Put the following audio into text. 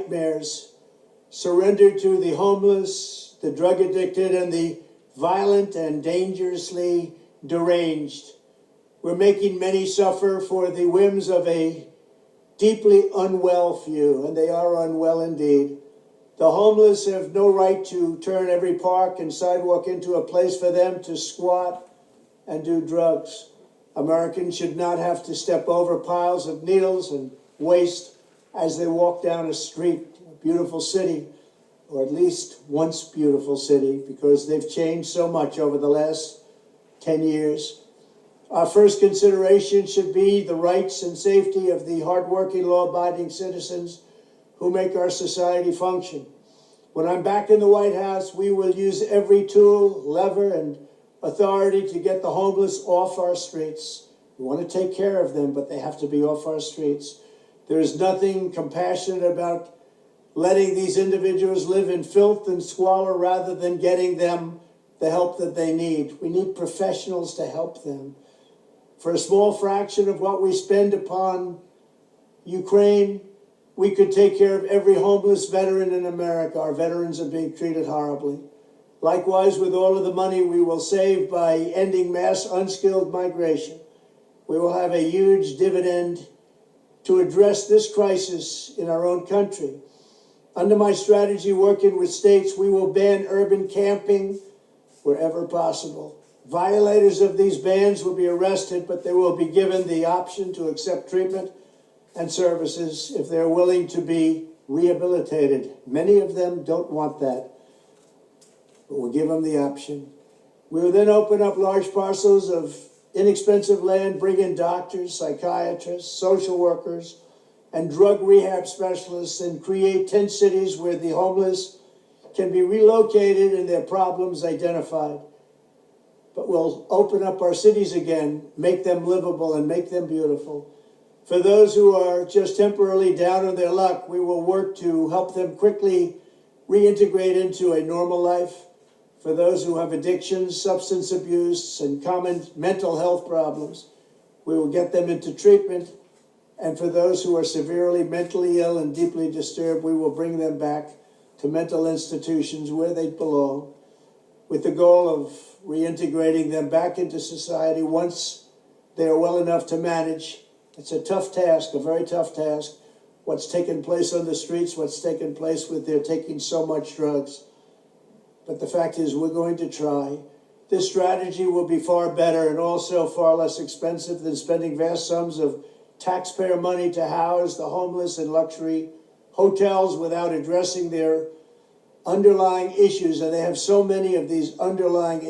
nightmares surrendered to the homeless, the drug addicted, and the violent and dangerously deranged. We're making many suffer for the whims of a deeply unwell few, and they are unwell indeed. The homeless have no right to turn every park and sidewalk into a place for them to squat and do drugs. Americans should not have to step over piles of needles and waste as they walk down a street, a beautiful city, or at least once beautiful city, because they've changed so much over the last 10 years. Our first consideration should be the rights and safety of the hardworking, law-abiding citizens who make our society function. When I'm back in the White House, we will use every tool, lever, and authority to get the homeless off our streets. We want to take care of them, but they have to be off our streets. There is nothing compassionate about letting these individuals live in filth and squalor rather than getting them the help that they need. We need professionals to help them. For a small fraction of what we spend upon Ukraine, we could take care of every homeless veteran in America. Our veterans are being treated horribly. Likewise, with all of the money we will save by ending mass unskilled migration, we will have a huge dividend to address this crisis in our own country. Under my strategy, working with states, we will ban urban camping wherever possible. Violators of these bans will be arrested, but they will be given the option to accept treatment and services if they're willing to be rehabilitated. Many of them don't want that, but we'll give them the option. We will then open up large parcels of inexpensive land, bring in doctors, psychiatrists, social workers, and drug rehab specialists, and create 10 cities where the homeless can be relocated and their problems identified. But we'll open up our cities again, make them livable and make them beautiful. For those who are just temporarily down on their luck, we will work to help them quickly reintegrate into a normal life. For those who have addictions, substance abuse, and common mental health problems, we will get them into treatment. And for those who are severely mentally ill and deeply disturbed, we will bring them back to mental institutions where they belong, with the goal of reintegrating them back into society once they are well enough to manage. It's a tough task, a very tough task. What's taken place on the streets, what's taken place with their taking so much drugs. But the fact is, we're going to try. This strategy will be far better and also far less expensive than spending vast sums of taxpayer money to house the homeless in luxury hotels without addressing their underlying issues. And they have so many of these underlying